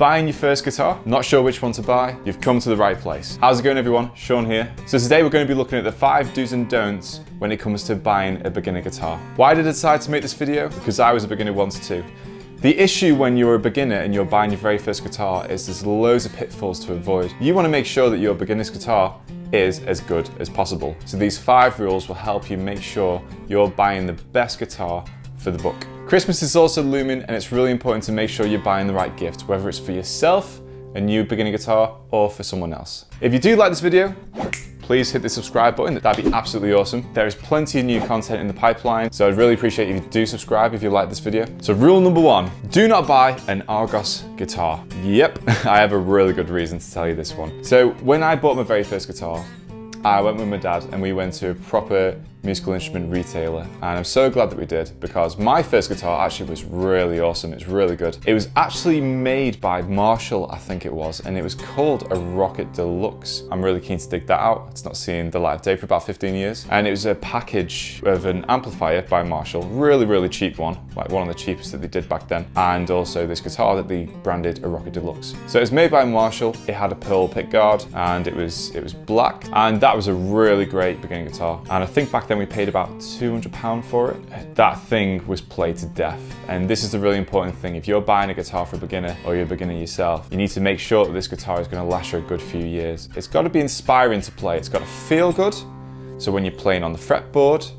Buying your first guitar? Not sure which one to buy? You've come to the right place. How's it going, everyone? Sean here. So today we're going to be looking at the 5 do's and don'ts when it comes to buying a beginner guitar. Why did I decide to make this video? Because I was a beginner once too. The issue when you're a beginner and you're buying your very first guitar is there's loads of pitfalls to avoid. You want to make sure that your beginner's guitar is as good as possible. So these 5 rules will help you make sure you're buying the best guitar for the buck. Christmas is also looming, and it's really important to make sure you're buying the right gift, whether it's for yourself, a new beginner guitar, or for someone else. If you do like this video, please hit the subscribe button. That'd be absolutely awesome. There is plenty of new content in the pipeline, so I'd really appreciate if you do subscribe if you like this video. So rule number 1, do not buy an Argos guitar. Yep, I have a really good reason to tell you this one. So when I bought my very first guitar, I went with my dad and we went to a proper musical instrument retailer, and I'm so glad that we did, because my first guitar actually was really awesome. It's really good. It was actually made by Marshall, I think it was, and it was called a Rocket Deluxe. I'm really keen to dig that out. It's not seen the light of day for about 15 years. And it was a package of an amplifier by Marshall, really cheap one, like one of the cheapest that they did back then, and also this guitar that they branded a Rocket Deluxe. So it was made by Marshall. It had a pearl pickguard and it was black, and that was a really great beginning guitar. And I think back then we paid about £200 for it. That thing was played to death. And this is the really important thing. If you're buying a guitar for a beginner, or you're a beginner yourself, you need to make sure that this guitar is going to last you a good few years. It's got to be inspiring to play. It's got to feel good. So when you're playing on the fretboard,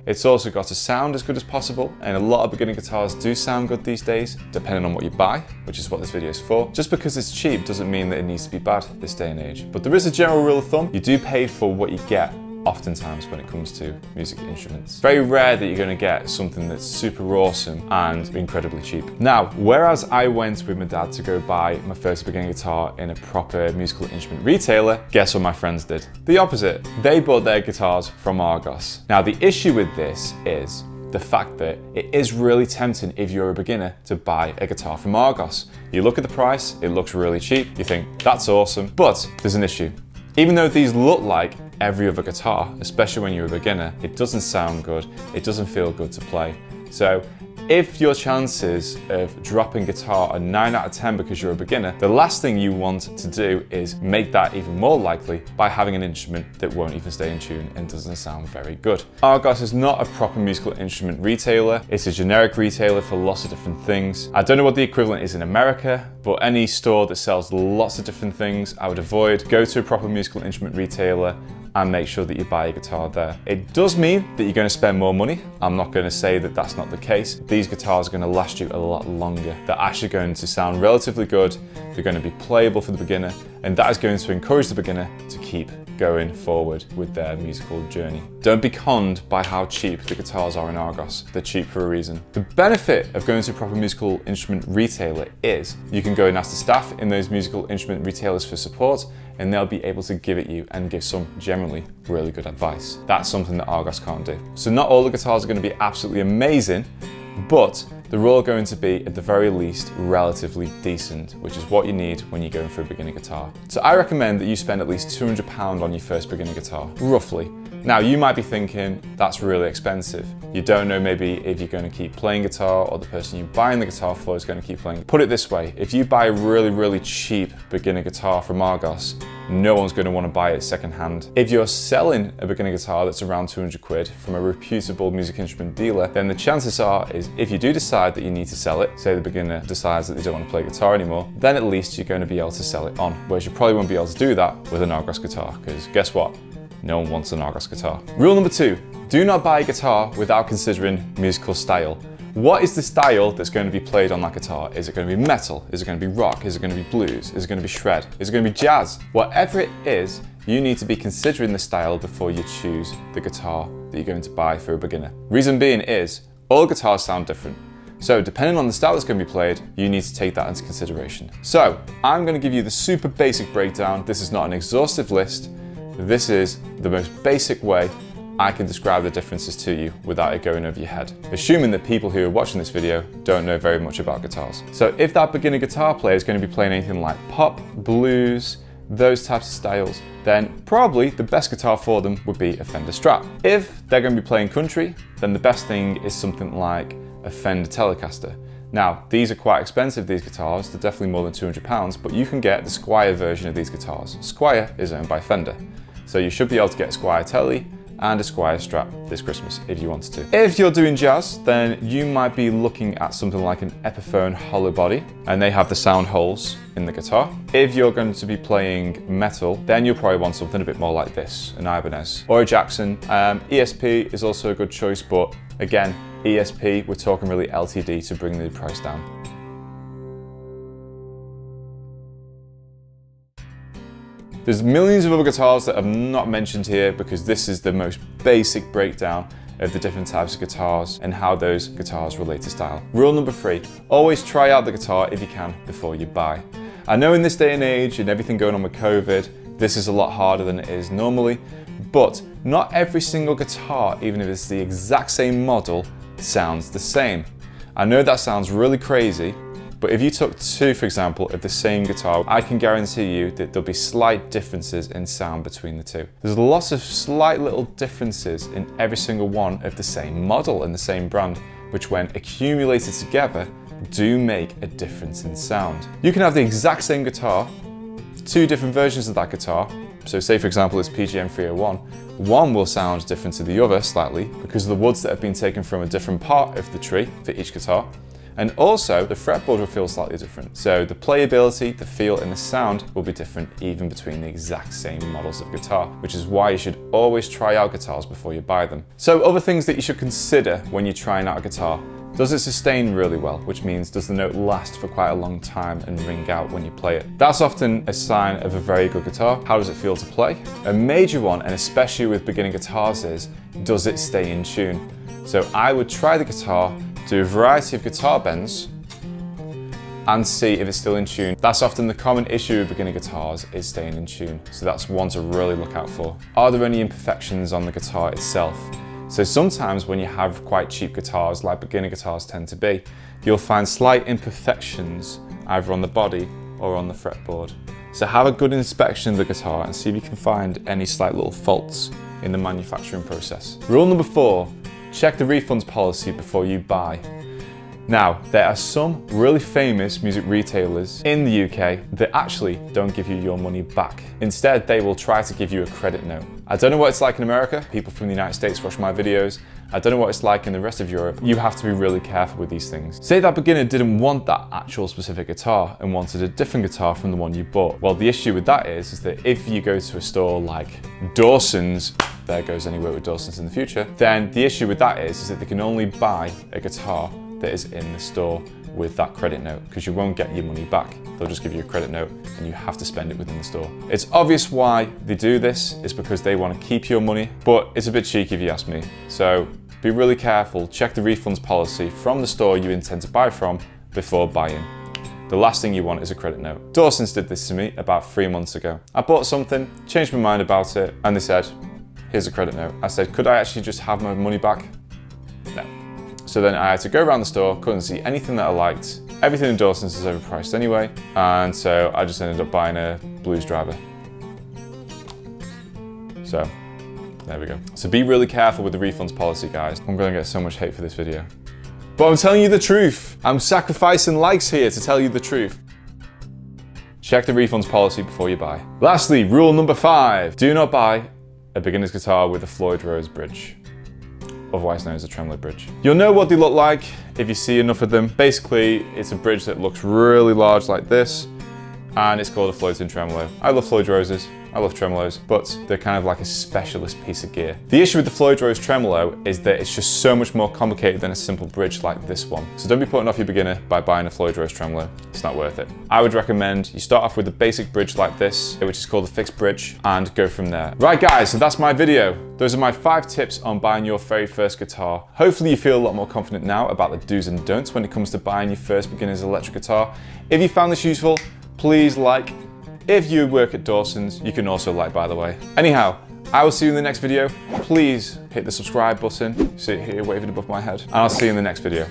it's also got to sound as good as possible, and a lot of beginner guitars do sound good these days, depending on what you buy, which is what this video is for. Just because it's cheap doesn't mean that it needs to be bad this day and age. But there is a general rule of thumb. You do pay for what you get, oftentimes when it comes to music instruments. Very rare that you're going to get something that's super awesome and incredibly cheap. Now, whereas I went with my dad to go buy my first beginner guitar in a proper musical instrument retailer, guess what my friends did? The opposite. They bought their guitars from Argos. Now, the issue with this is the fact that it is really tempting if you're a beginner to buy a guitar from Argos. You look at the price, it looks really cheap, you think, that's awesome, but there's an issue. Even though these look like every other guitar, especially when you're a beginner, it doesn't sound good, it doesn't feel good to play. So if your chances of dropping guitar are 9 out of 10 because you're a beginner, the last thing you want to do is make that even more likely by having an instrument that won't even stay in tune and doesn't sound very good. Argos is not a proper musical instrument retailer. It's a generic retailer for lots of different things. I don't know what the equivalent is in America, but any store that sells lots of different things, I would avoid. Go to a proper musical instrument retailer and make sure that you buy a guitar there. It does mean that you're going to spend more money. I'm not going to say that that's not the case. These guitars are going to last you a lot longer. They're actually going to sound relatively good. They're going to be playable for the beginner, and that is going to encourage the beginner to keep going forward with their musical journey. Don't be conned by how cheap the guitars are in Argos. They're cheap for a reason. The benefit of going to a proper musical instrument retailer is you can go and ask the staff in those musical instrument retailers for support, and they'll be able to give it you and give some generally really good advice. That's something that Argos can't do. So not all the guitars are going to be absolutely amazing, but they're all going to be, at the very least, relatively decent, which is what you need when you're going for a beginner guitar. So I recommend that you spend at least £200 on your first beginner guitar, roughly. Now, you might be thinking, that's really expensive. You don't know maybe if you're going to keep playing guitar, or the person you're buying the guitar for is going to keep playing. Put it this way, if you buy a really cheap beginner guitar from Argos, no one's going to want to buy it secondhand. If you're selling a beginner guitar that's around 200 quid from a reputable music instrument dealer, then the chances are is if you do decide that you need to sell it, say the beginner decides that they don't want to play guitar anymore, then at least you're going to be able to sell it on. Whereas you probably won't be able to do that with an Argos guitar, because guess what? No one wants an Argos guitar. Rule number 2, do not buy a guitar without considering musical style. What is the style that's going to be played on that guitar? Is it going to be metal? Is it going to be rock? Is it going to be blues? Is it going to be shred? Is it going to be jazz? Whatever it is, you need to be considering the style before you choose the guitar that you're going to buy for a beginner. Reason being is, all guitars sound different. So depending on the style that's going to be played, you need to take that into consideration. So I'm going to give you the super basic breakdown. This is not an exhaustive list. This is the most basic way I can describe the differences to you without it going over your head, assuming that people who are watching this video don't know very much about guitars. So if that beginner guitar player is going to be playing anything like pop, blues, those types of styles, then probably the best guitar for them would be a Fender Strat. If they're going to be playing country, then the best thing is something like a Fender Telecaster. Now, these are quite expensive, these guitars. They're definitely more than £200, but you can get the Squier version of these guitars. Squier is owned by Fender, so you should be able to get a Squier Telly and a Squier strap this Christmas if you wanted to. If you're doing jazz, then you might be looking at something like an Epiphone hollow body, and they have the sound holes in the guitar. If you're going to be playing metal, then you'll probably want something a bit more like this, an Ibanez or a Jackson. ESP is also a good choice, but again, ESP, we're talking really LTD to bring the price down. There's millions of other guitars that I've not mentioned here because this is the most basic breakdown of the different types of guitars and how those guitars relate to style. Rule number 3, always try out the guitar if you can before you buy. I know in this day and age and everything going on with COVID, this is a lot harder than it is normally, but not every single guitar, even if it's the exact same model, sounds the same. I know that sounds really crazy, but if you took two, for example, of the same guitar, I can guarantee you that there'll be slight differences in sound between the two. There's lots of slight little differences in every single one of the same model and the same brand, which when accumulated together, do make a difference in sound. You can have the exact same guitar, two different versions of that guitar. So say for example, it's PGM 301. One will sound different to the other slightly because of the woods that have been taken from a different part of the tree for each guitar. And also, the fretboard will feel slightly different. So the playability, the feel, and the sound will be different even between the exact same models of guitar, which is why you should always try out guitars before you buy them. So other things that you should consider when you're trying out a guitar. Does it sustain really well? Which means, does the note last for quite a long time and ring out when you play it? That's often a sign of a very good guitar. How does it feel to play? A major one, and especially with beginner guitars, is, does it stay in tune? So I would try the guitar, do a variety of guitar bends and see if it's still in tune. That's often the common issue with beginner guitars, is staying in tune. So that's one to really look out for. Are there any imperfections on the guitar itself? So sometimes when you have quite cheap guitars, like beginner guitars tend to be, you'll find slight imperfections either on the body or on the fretboard. So have a good inspection of the guitar and see if you can find any slight little faults in the manufacturing process. Rule number 4, check the refunds policy before you buy. Now, there are some really famous music retailers in the UK that actually don't give you your money back. Instead, they will try to give you a credit note. I don't know what it's like in America. People from the United States watch my videos. I don't know what it's like in the rest of Europe. You have to be really careful with these things. Say that beginner didn't want that actual specific guitar and wanted a different guitar from the one you bought. Well, the issue with that is that if you go to a store like Dawson's, there goes any work with Dawson's in the future, then the issue with that is that they can only buy a guitar that is in the store with that credit note, because you won't get your money back. They'll just give you a credit note and you have to spend it within the store. It's obvious why they do this. It's because they want to keep your money, but it's a bit cheeky if you ask me. So be really careful, check the refunds policy from the store you intend to buy from before buying. The last thing you want is a credit note. Dawson's did this to me about 3 months ago. I bought something, changed my mind about it, and they said, here's a credit note. I said, could I actually just have my money back? No. So then I had to go around the store, couldn't see anything that I liked. Everything in Dawson's is overpriced anyway, and so I just ended up buying a Blues Driver. So, there we go. So be really careful with the refunds policy, guys. I'm gonna get so much hate for this video. But I'm telling you the truth. I'm sacrificing likes here to tell you the truth. Check the refunds policy before you buy. Lastly, rule number 5. Do not buy a beginner's guitar with a Floyd Rose bridge, otherwise known as a tremolo bridge. You'll know what they look like if you see enough of them. Basically, it's a bridge that looks really large like this, and it's called a Floyd tremolo. I love Floyd Roses, I love tremolos, but they're kind of like a specialist piece of gear. The issue with the Floyd Rose tremolo is that it's just so much more complicated than a simple bridge like this one. So don't be putting off your beginner by buying a Floyd Rose tremolo. It's not worth it. I would recommend you start off with a basic bridge like this, which is called a fixed bridge, and go from there. Right guys, so that's my video. Those are my 5 tips on buying your very first guitar. Hopefully you feel a lot more confident now about the do's and don'ts when it comes to buying your first beginner's electric guitar. If you found this useful, please like. If you work at Dawson's, you can also like, by the way. Anyhow, I will see you in the next video. Please hit the subscribe button. You see it here waving above my head. And I'll see you in the next video.